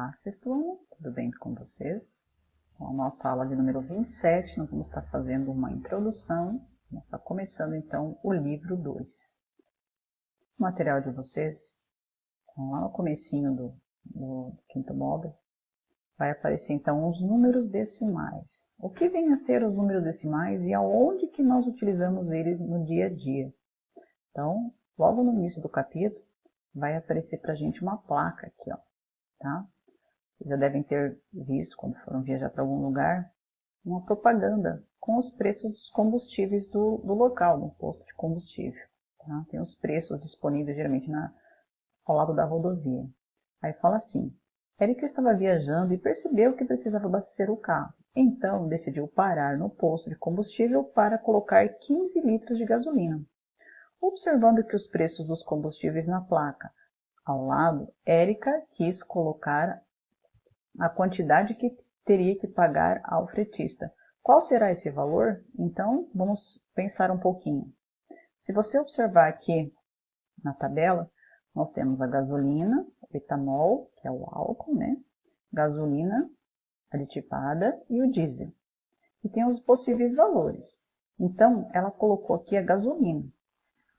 Olá, sexto ano, tudo bem com vocês? Então, a nossa aula de número 27, nós vamos estar fazendo uma introdução, está começando então o livro 2. O material de vocês, lá no comecinho do quinto módulo, vai aparecer então os números decimais. O que vem a ser os números decimais e aonde que nós utilizamos eles no dia a dia? Então, logo no início do capítulo, vai aparecer para a gente uma placa aqui, ó, tá? Vocês já devem ter visto, quando foram viajar para algum lugar, uma propaganda com os preços dos combustíveis do local, no posto de combustível. Tá? Tem os preços disponíveis geralmente ao lado da rodovia. Aí fala assim, Érica estava viajando e percebeu que precisava abastecer o carro. Então, decidiu parar no posto de combustível para colocar 15 litros de gasolina. Observando que os preços dos combustíveis na placa ao lado, Érica quis colocar a quantidade que teria que pagar ao fretista. Qual será esse valor? Então, vamos pensar um pouquinho. Se você observar aqui na tabela, nós temos a gasolina, o etanol, que é o álcool, né? Gasolina aditivada e o diesel. E tem os possíveis valores. Então, ela colocou aqui a gasolina.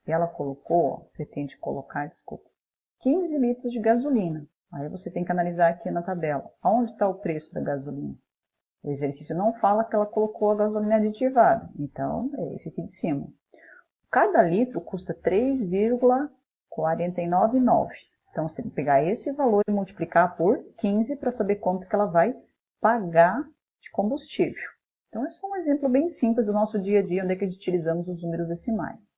E ela colocou, pretende colocar, desculpa, 15 litros de gasolina. Aí você tem que analisar aqui na tabela, onde está o preço da gasolina. O exercício não fala que ela colocou a gasolina aditivada, então é esse aqui de cima. Cada litro custa 3,499. Então você tem que pegar esse valor e multiplicar por 15 para saber quanto que ela vai pagar de combustível. Então é só um exemplo bem simples do nosso dia a dia, onde é que a gente utilizamos os números decimais.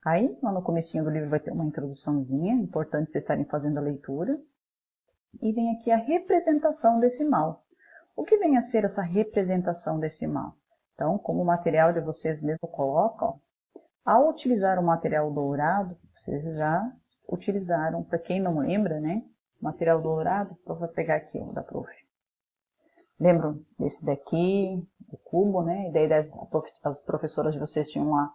Aí, lá no comecinho do livro vai ter uma introduçãozinha, importante vocês estarem fazendo a leitura. E vem aqui a representação decimal. O que vem a ser essa representação decimal? Então, como o material de vocês mesmo coloca, ó, ao utilizar o material dourado, vocês já utilizaram, para quem não lembra, né? Material dourado, vou pegar aqui o da prof. Lembram desse daqui, o cubo, né? E daí as professoras de vocês tinham lá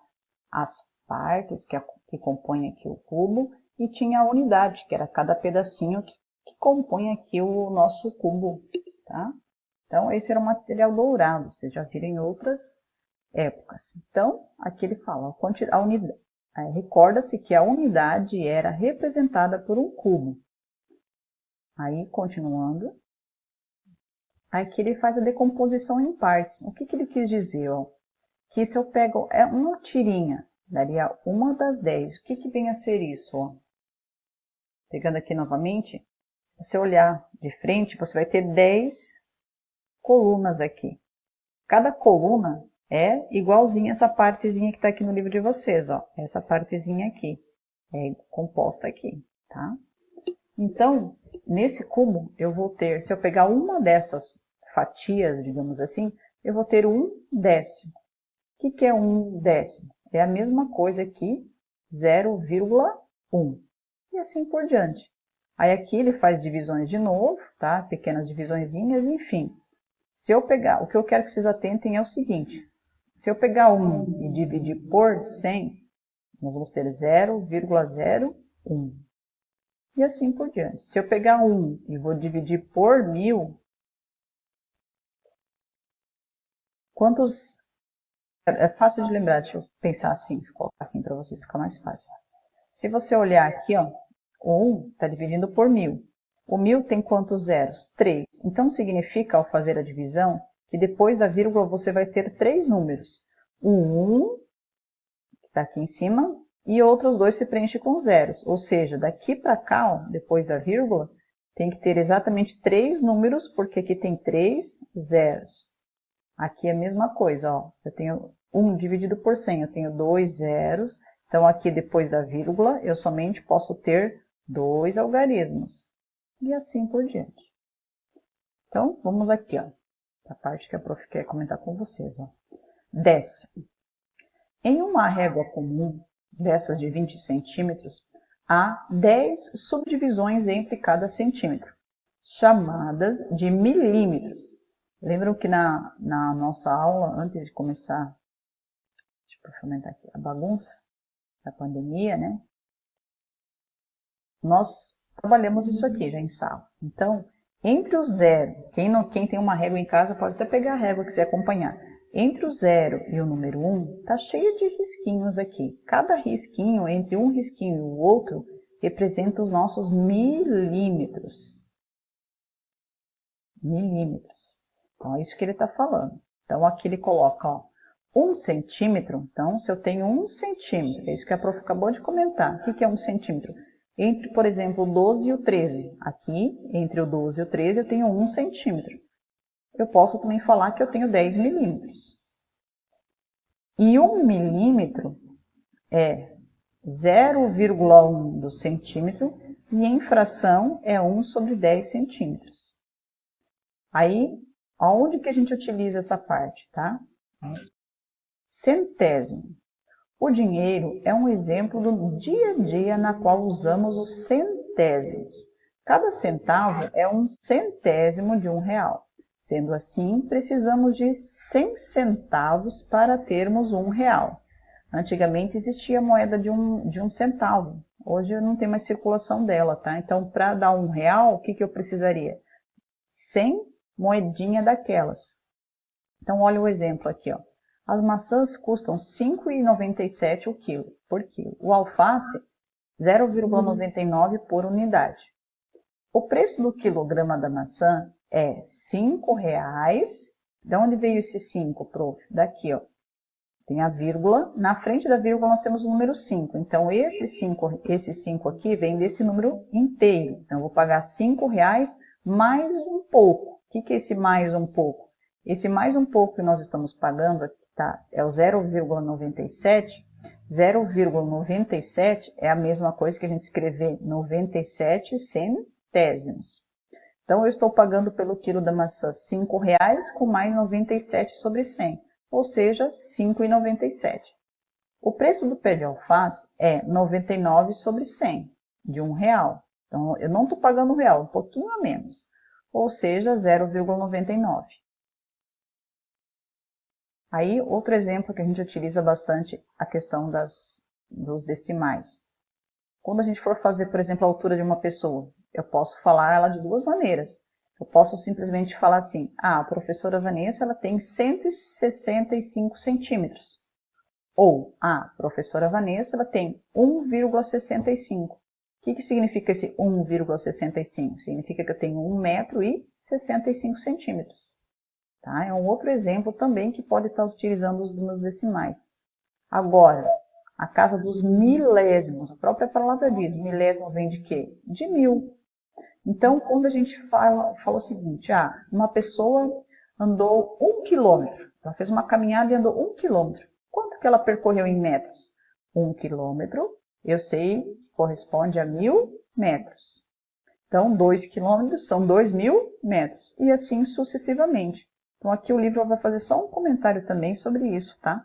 as partes que compõem aqui o cubo, e tinha a unidade, que era cada pedacinho que compõe aqui o nosso cubo, tá? Então, esse era o material dourado, vocês já viram em outras épocas. Então, aqui ele fala, recorda-se que a unidade era representada por um cubo. Aí, continuando, aqui ele faz a decomposição em partes. O que ele quis dizer? Ó? Que se eu pego uma tirinha, daria uma das 10. O que vem a ser isso? Ó? Pegando aqui novamente, se você olhar de frente, você vai ter 10 colunas aqui. Cada coluna é igualzinha essa partezinha que está aqui no livro de vocês. Ó. Essa partezinha aqui é composta aqui. Tá? Então, nesse cubo, eu vou ter, se eu pegar uma dessas fatias, digamos assim, eu vou ter 1/10. O que é 1/10? É a mesma coisa que 0,1. E assim por diante. Aí aqui ele faz divisões de novo, tá? Pequenas divisõezinhas, enfim. Se eu pegar, o que eu quero que vocês atentem é o seguinte. Se eu pegar 1 e dividir por 100, nós vamos ter 0,01. E assim por diante. Se eu pegar 1 e vou dividir por 1000, quantos... É fácil de lembrar, deixa eu pensar assim, colocar assim para você ficar mais fácil. Se você olhar aqui, ó, o 1 está dividindo por 1000. O 1000 tem quantos zeros? 3. Então significa, ao fazer a divisão, que depois da vírgula você vai ter 3 números. O 1, que está aqui em cima, e outros dois se preenchem com zeros. Ou seja, daqui para cá, ó, depois da vírgula, tem que ter exatamente 3 números, porque aqui tem 3 zeros. Aqui é a mesma coisa, ó. Eu tenho 1 dividido por 100, eu tenho 2 zeros. Então, aqui depois da vírgula, eu somente posso ter 2 algarismos. E assim por diante. Então, vamos aqui, ó. A parte que a prof quer comentar com vocês, ó. Décimo. Em uma régua comum, dessas de 20 centímetros, há 10 subdivisões entre cada centímetro, chamadas de milímetros. Lembram que na nossa aula, antes de começar, deixa eu fomentar aqui, a bagunça da pandemia, né? Nós trabalhamos isso aqui já em sala. Então, entre o 0, quem tem uma régua em casa pode até pegar a régua que quiser acompanhar. Entre o 0 e o número 1, está cheio de risquinhos aqui. Cada risquinho, entre um risquinho e o outro, representa os nossos milímetros. Milímetros. Então, é isso que ele está falando. Então, aqui ele coloca, ó, 1 centímetro. Então, se eu tenho 1 centímetro, é isso que a prof acabou de comentar. O que é 1 centímetro? Entre, por exemplo, o 12 e o 13. Aqui, entre o 12 e o 13, eu tenho 1 centímetro. Eu posso também falar que eu tenho 10 milímetros. E 1 milímetro é 0,1 do centímetro e em fração é 1 sobre 10 centímetros. Aí, aonde que a gente utiliza essa parte, tá? Centésimo. O dinheiro é um exemplo do dia a dia na qual usamos os centésimos. Cada centavo é um centésimo de R$1. Sendo assim, precisamos de 100 centavos para termos R$1. Antigamente existia a moeda de um centavo. Hoje não tem mais circulação dela, tá? Então, para dar R$1, o que eu precisaria? 100 moedinhas daquelas. Então, olha o exemplo aqui, ó. As maçãs custam R$ 5,97 por quilo. O alface, 0,99 por unidade. O preço do quilograma da maçã é R$ 5,00. De onde veio esse 5, prof? Daqui, ó. Tem a vírgula. Na frente da vírgula nós temos o número 5. Então, esse 5 aqui vem desse número inteiro. Então, eu vou pagar R$ 5,00 mais um pouco. O que é esse mais um pouco? Esse mais um pouco que nós estamos pagando aqui, tá? É o 0,97. 0,97 é a mesma coisa que a gente escrever 97 centésimos. Então, eu estou pagando pelo quilo da maçã R$ 5,00 com mais 97 sobre 100, ou seja, R$ 5,97. O preço do pé de alface é 99 sobre 100, de R$1. Então, eu não estou pagando R$1, um pouquinho a menos, ou seja, 0,99. Aí, outro exemplo que a gente utiliza bastante, a questão dos decimais. Quando a gente for fazer, por exemplo, a altura de uma pessoa, eu posso falar ela de duas maneiras. Eu posso simplesmente falar assim, a professora Vanessa ela tem 165 centímetros. Ou, a professora Vanessa ela tem 1,65. O que significa esse 1,65? Significa que eu tenho 1 metro e 65 centímetros. Tá? É um outro exemplo também que pode estar utilizando os números decimais. Agora, a casa dos milésimos, a própria palavra diz, milésimo vem de quê? De 1000. Então, quando a gente fala o seguinte, uma pessoa andou 1 quilômetro, ela fez uma caminhada e andou 1 quilômetro. Quanto que ela percorreu em metros? 1 quilômetro, eu sei que corresponde a 1000 metros. Então, 2 quilômetros são 2.000 metros, e assim sucessivamente. Então, aqui o livro vai fazer só um comentário também sobre isso, tá?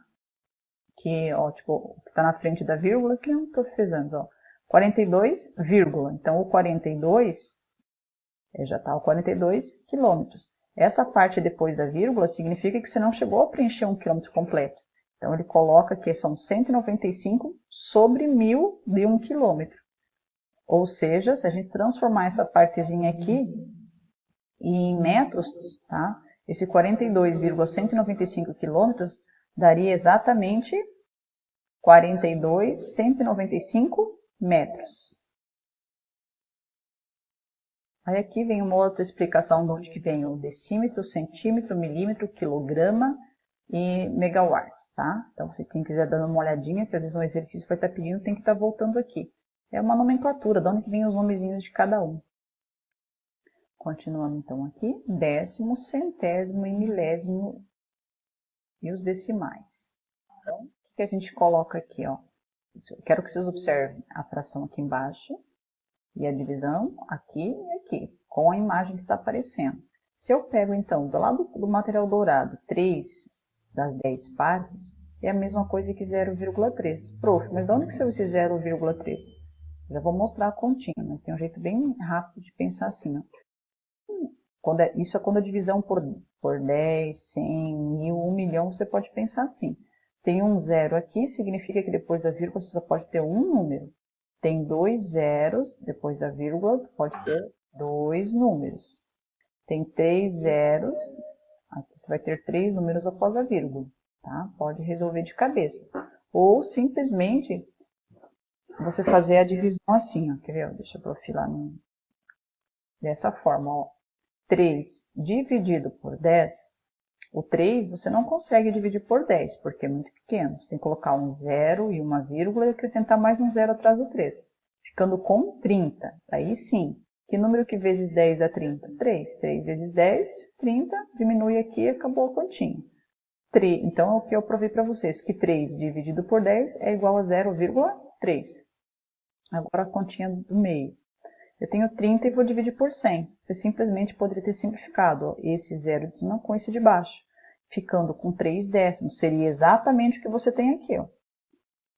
Que, ó, tipo, o que está na frente da vírgula, que é um que eu fiz antes, ó. 42, vírgula. Então, o 42, já está o 42 quilômetros. Essa parte depois da vírgula significa que você não chegou a preencher 1 quilômetro completo. Então, ele coloca que são 195 sobre 1000 de 1 quilômetro. Ou seja, se a gente transformar essa partezinha aqui em metros, tá? Esse 42,195 quilômetros daria exatamente 42.195 metros. Aí aqui vem uma outra explicação de onde que vem o decímetro, centímetro, milímetro, quilograma e megawatts, tá? Então, se quem quiser dar uma olhadinha, se às vezes um exercício vai estar pedindo, tem que estar voltando aqui. É uma nomenclatura, de onde que vem os nomezinhos de cada um. Continuando então aqui, décimo, centésimo e milésimo e os decimais. Então, o que a gente coloca aqui, ó? Eu quero que vocês observem a fração aqui embaixo e a divisão aqui e aqui, com a imagem que está aparecendo. Se eu pego então, do lado do material dourado, 3 das 10 partes, é a mesma coisa que 0,3. Prof, mas de onde que saiu esse 0,3? Já vou mostrar a continha, mas tem um jeito bem rápido de pensar assim, ó. Isso é quando a divisão por 10, 100, 1000, 1 milhão, você pode pensar assim. Tem um zero aqui, significa que depois da vírgula você só pode ter um número. tem 2 zeros, depois da vírgula, pode ter 2 números. Tem 3 zeros, aqui você vai ter 3 números após a vírgula, tá? Pode resolver de cabeça. Ou simplesmente você fazer a divisão assim, ó. Quer ver? Deixa eu profilar dessa forma, ó. 3 dividido por 10, o 3 você não consegue dividir por 10, porque é muito pequeno. Você tem que colocar um zero e uma vírgula e acrescentar mais um zero atrás do 3, ficando com 30. Aí sim, que número que vezes 10 dá 30? 3. 3 vezes 10, 30, diminui aqui e acabou a continha. Então, o que eu provei para vocês, que 3 dividido por 10 é igual a 0,3. Agora a continha do meio. Eu tenho 30 e vou dividir por 100. Você simplesmente poderia ter simplificado, ó, esse zero de cima com esse de baixo, ficando com 3 décimos. Seria exatamente o que você tem aqui, ó.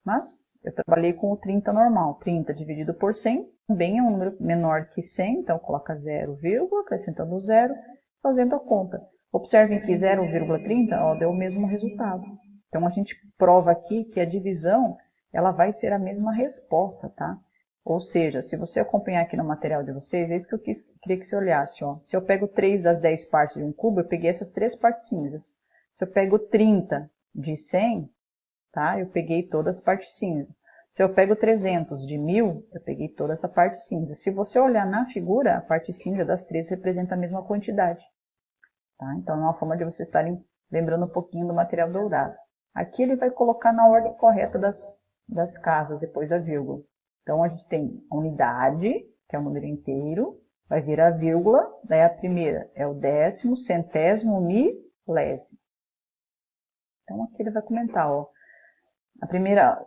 Mas eu trabalhei com o 30 normal. 30 dividido por 100 também é um número menor que 100, então coloca 0, acrescentando o zero, fazendo a conta. Observem que 0,30 deu o mesmo resultado. Então a gente prova aqui que a divisão ela vai ser a mesma resposta, tá? Ou seja, se você acompanhar aqui no material de vocês, é isso que eu queria que você olhasse, ó. Se eu pego 3 das 10 partes de um cubo, eu peguei essas 3 partes cinzas. Se eu pego 30 de 100, tá? Eu peguei todas as partes cinzas. Se eu pego 300 de 1000, eu peguei toda essa parte cinza. Se você olhar na figura, a parte cinza das 3 representa a mesma quantidade. Tá? Então, é uma forma de vocês estarem lembrando um pouquinho do material dourado. Aqui ele vai colocar na ordem correta das casas, depois da vírgula. Então, a gente tem a unidade, que é o número inteiro, vai vir a vírgula, daí a primeira é o décimo, centésimo, milésimo. Então, aqui ele vai comentar, ó. A primeira,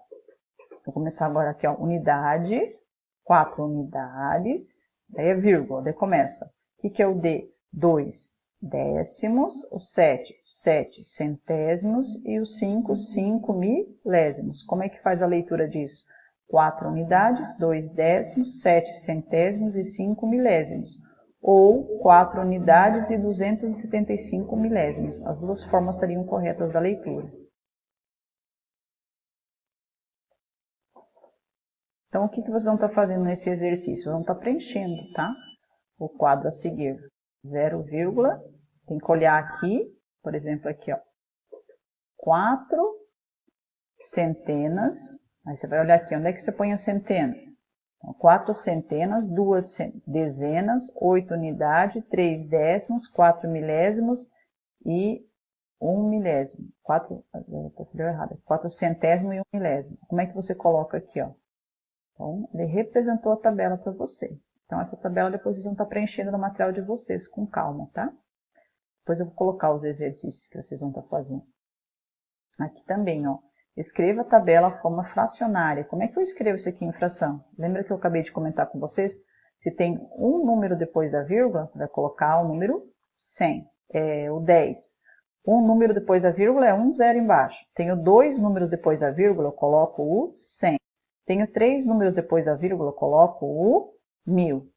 vou começar agora aqui, ó, unidade, 4 unidades, daí é vírgula, daí começa. O que é o D? 2 décimos, o 7, 7 centésimos e o 5, 5 milésimos. Como é que faz a leitura disso? 4 unidades, 2 décimos, 7 centésimos e 5 milésimos. Ou 4 unidades e 275 milésimos. As duas formas estariam corretas da leitura. Então, o que vocês vão estar fazendo nesse exercício? Vão estar preenchendo, tá? O quadro a seguir. 0, tem que olhar aqui, por exemplo, aqui, ó. 4 centenas. Aí você vai olhar aqui, onde é que você põe a centena? Então, 4 centenas, 2 dezenas, 8 unidades, 3 décimos, 4 milésimos e 1 milésimo. 4 centésimo e 1 milésimo. Como é que você coloca aqui, ó? Então, ele representou a tabela para você. Então, essa tabela depois vocês vão estar preenchendo no material de vocês, com calma, tá? Depois eu vou colocar os exercícios que vocês vão estar fazendo. Aqui também, ó. Escreva a tabela forma fracionária. Como é que eu escrevo isso aqui em fração? Lembra que eu acabei de comentar com vocês? Se tem um número depois da vírgula, você vai colocar o número 100. O 10. Um número depois da vírgula é um zero embaixo. Tenho 2 números depois da vírgula, eu coloco o 100. Tenho 3 números depois da vírgula, eu coloco o 1000.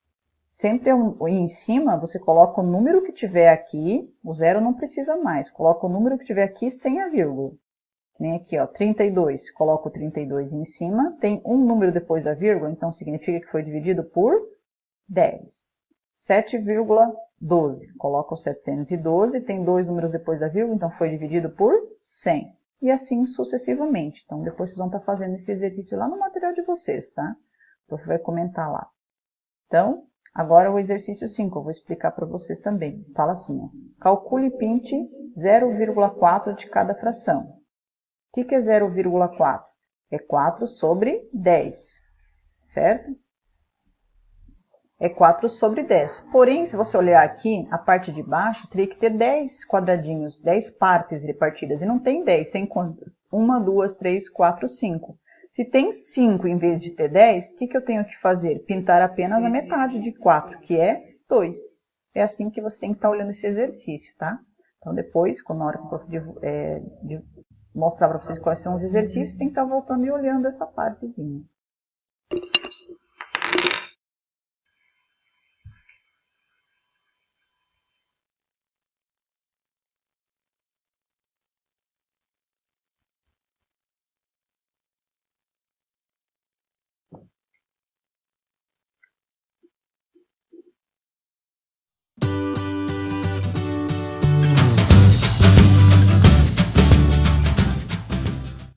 Sempre em cima, você coloca o número que tiver aqui, o zero não precisa mais. Coloca o número que tiver aqui sem a vírgula. Nem aqui, ó, 32. Coloco o 32 em cima. Tem um número depois da vírgula, então significa que foi dividido por 10. 7,12. Coloco o 712. Tem 2 números depois da vírgula, então foi dividido por 100. E assim sucessivamente. Então, depois vocês vão estar fazendo esse exercício lá no material de vocês, tá? O prof vai comentar lá. Então, agora o exercício 5, eu vou explicar para vocês também. Fala assim, ó. Calcule e pinte 0,4 de cada fração. O que é 0,4? É 4 sobre 10, certo? É 4 sobre 10. Porém, se você olhar aqui, a parte de baixo teria que ter 10 quadradinhos, 10 partes repartidas. E não tem 10, tem quantas? 1, 2, 3, 4, 5. Se tem 5 em vez de ter 10, o que eu tenho que fazer? Pintar apenas a metade de 4, que é 2. É assim que você tem que estar olhando esse exercício, tá? Então, depois, quando na hora que o prof mostrar para vocês quais são os exercícios, tem que estar voltando e olhando essa partezinha.